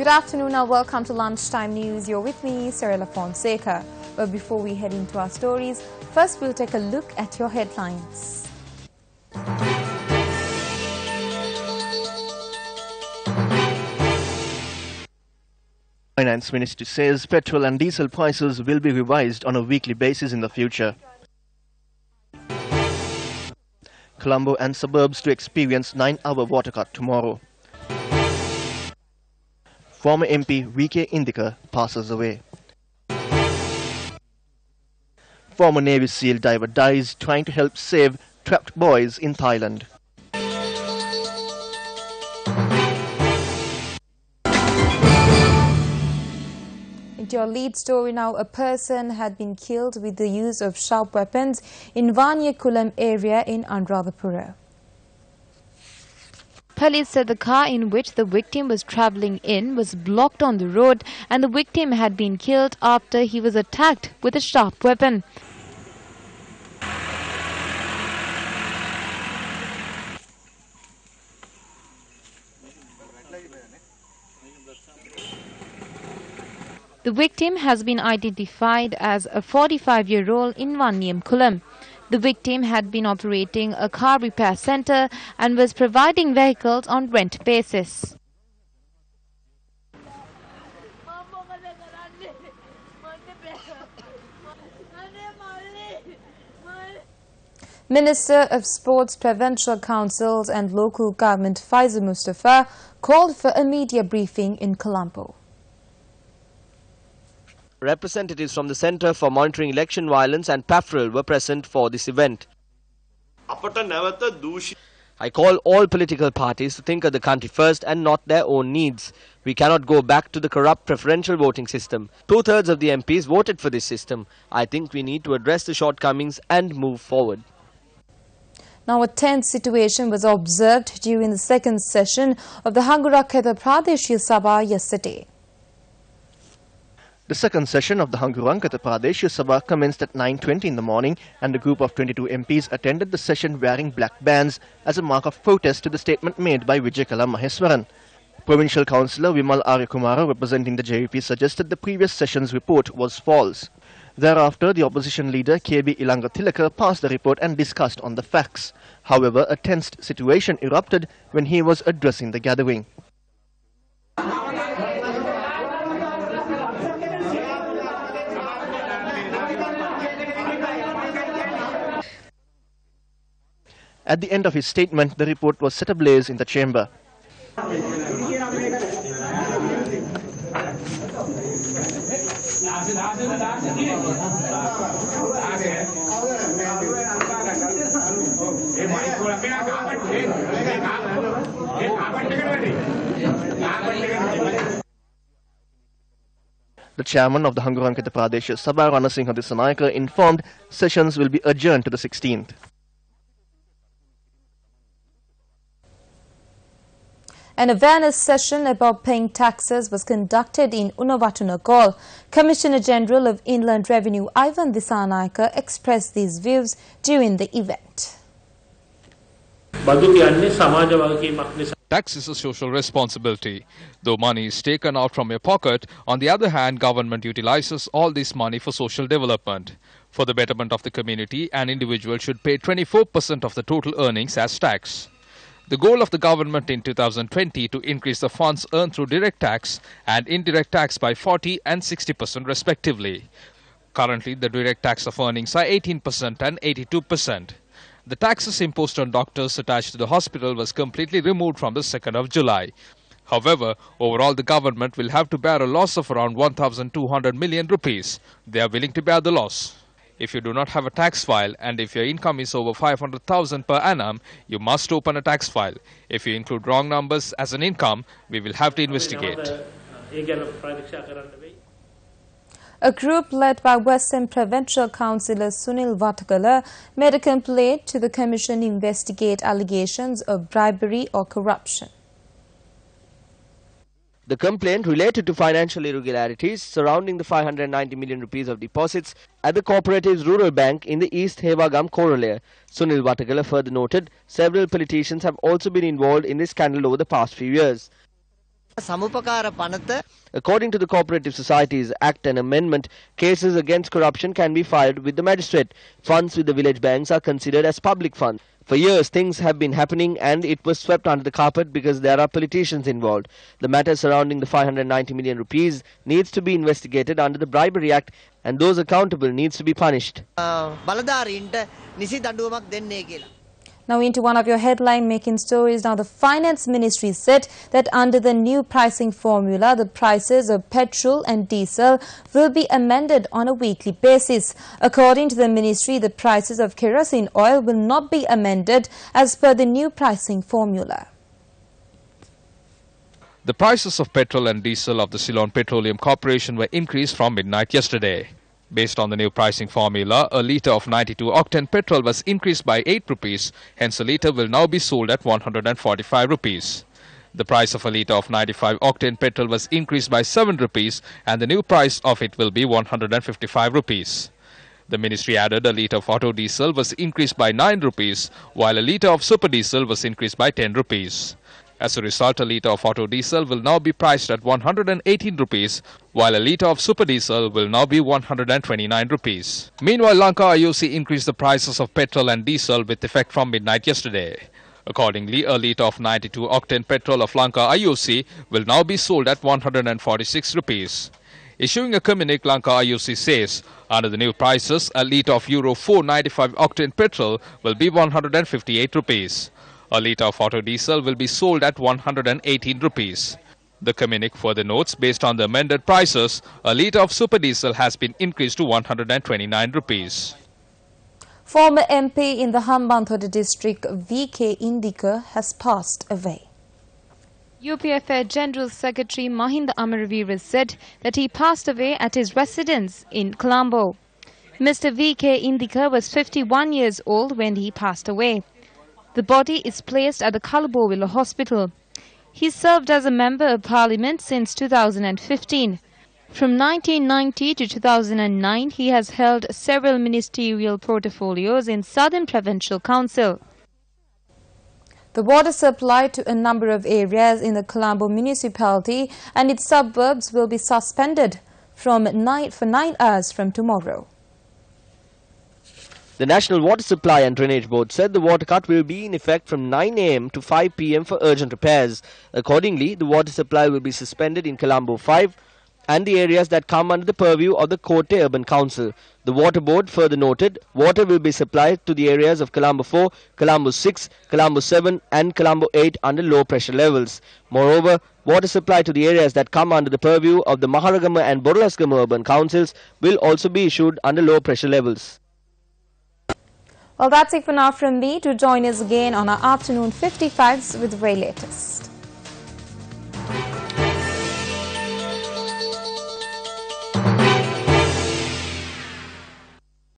afternoon and welcome to Lunchtime News. You're with me, Sarah Fonseca. But before we head into our stories, first we'll take a look at your headlines. Finance Ministry says petrol and diesel prices will be revised on a weekly basis in the future. Colombo and suburbs to experience 9-hour water cut tomorrow. Former MP V.K. Indika passes away. Former Navy SEAL diver dies trying to help save trapped boys in Thailand. Into your lead story now, a person had been killed with the use of sharp weapons in Vanyakulam area in Anuradhapura. Police said the car in which the victim was travelling in was blocked on the road and the victim had been killed after he was attacked with a sharp weapon. The victim has been identified as a 45-year-old in Vanyakulam. The victim had been operating a car repair centre and was providing vehicles on rent basis. Minister of Sports, Provincial Councils and Local Government Faiza Mustafa called for a media briefing in Colombo. Representatives from the Centre for Monitoring Election Violence and PAFRIL were present for this event. I call all political parties to think of the country first and not their own needs. We cannot go back to the corrupt preferential voting system. 2/3 of the MPs voted for this system. I think we need to address the shortcomings and move forward. Now, a tense situation was observed during the second session of the Hangurakheta Pradeshya Sabha yesterday. The second session of the Hangurakheta Pradeshya Sabha commenced at 9:20 in the morning and a group of 22 MPs attended the session wearing black bands as a mark of protest to the statement made by Vijayakala Maheswaran. Provincial Councillor Vimal Aryakumara representing the JVP suggested the previous session's report was false. Thereafter, the opposition leader KB Ilanga Tilaka passed the report and discussed on the facts. However, a tensed situation erupted when he was addressing the gathering. At the end of his statement, the report was set ablaze in the chamber. The chairman of the Hangurakheta Pradeshya Sabha, Ranasinghe Dissanayake, informed sessions will be adjourned to the 16th. An awareness session about paying taxes was conducted in Unawatunagal. Commissioner General of Inland Revenue Ivan Dissanayake expressed these views during the event. Tax is a social responsibility. Though money is taken out from your pocket, on the other hand, government utilizes all this money for social development. For the betterment of the community, an individual should pay 24% of the total earnings as tax. The goal of the government in 2020 to increase the funds earned through direct tax and indirect tax by 40% and 60% respectively. Currently, the direct tax of earnings are 18% and 82%. The taxes imposed on doctors attached to the hospital was completely removed from the 2nd of July. However, overall the government will have to bear a loss of around 1,200 million rupees. They are willing to bear the loss. If you do not have a tax file and if your income is over 500,000 per annum, you must open a tax file. If you include wrong numbers as an income, we will have to investigate. A group led by Western Provincial Councillor Sunil Vatagala made a complaint to the Commission to investigate allegations of bribery or corruption. The complaint related to financial irregularities surrounding the 590 million rupees of deposits at the Cooperatives Rural Bank in the East Hevagam Corolaya. Sunil Vatagala further noted several politicians have also been involved in this scandal over the past few years. According to the Cooperative Societies Act and Amendment, cases against corruption can be filed with the magistrate. Funds with the village banks are considered as public funds. For years, things have been happening and it was swept under the carpet because there are politicians involved. The matter surrounding the 590 million rupees needs to be investigated under the Bribery Act and those accountable needs to be punished. Now into one of your headline-making stories. Now the Finance Ministry said that under the new pricing formula, the prices of petrol and diesel will be amended on a weekly basis. According to the ministry, the prices of kerosene oil will not be amended as per the new pricing formula. The prices of petrol and diesel of the Ceylon Petroleum Corporation were increased from midnight yesterday. Based on the new pricing formula, a litre of 92-octane petrol was increased by 8 rupees, hence a litre will now be sold at 145 rupees. The price of a litre of 95-octane petrol was increased by 7 rupees and the new price of it will be 155 rupees. The ministry added a litre of auto diesel was increased by 9 rupees, while a litre of super diesel was increased by 10 rupees. As a result, a litre of auto diesel will now be priced at 118 rupees, while a litre of super diesel will now be 129 rupees. Meanwhile, Lanka IOC increased the prices of petrol and diesel with effect from midnight yesterday. Accordingly, a litre of 92-octane petrol of Lanka IOC will now be sold at 146 rupees. Issuing a communique, Lanka IOC says, under the new prices, a litre of Euro 4 95-octane petrol will be 158 rupees. A litre of auto diesel will be sold at 118 rupees. The communique further notes, based on the amended prices, a litre of super diesel has been increased to 129 rupees. Former MP in the Hambantota district, V.K. Indika, has passed away. UPFA General Secretary Mahinda Amaraveera said that he passed away at his residence in Colombo. Mr. V.K. Indika was 51 years old when he passed away. The body is placed at the Kalabowila Hospital. He served as a Member of Parliament since 2015. From 1990 to 2009, he has held several ministerial portfolios in Southern Provincial Council. The water supply to a number of areas in the Colombo municipality and its suburbs will be suspended for 9 hours from tomorrow. The National Water Supply and Drainage Board said the water cut will be in effect from 9 am to 5 pm for urgent repairs. Accordingly, the water supply will be suspended in Colombo 5 and the areas that come under the purview of the Kotte Urban Council. The Water Board further noted water will be supplied to the areas of Colombo 4, Colombo 6, Colombo 7 and Colombo 8 under low pressure levels. Moreover, water supply to the areas that come under the purview of the Maharagama and Borulasgama Urban Councils will also be issued under low pressure levels. Well, that's it for now from me. Do join us again on our afternoon 55s with the very latest.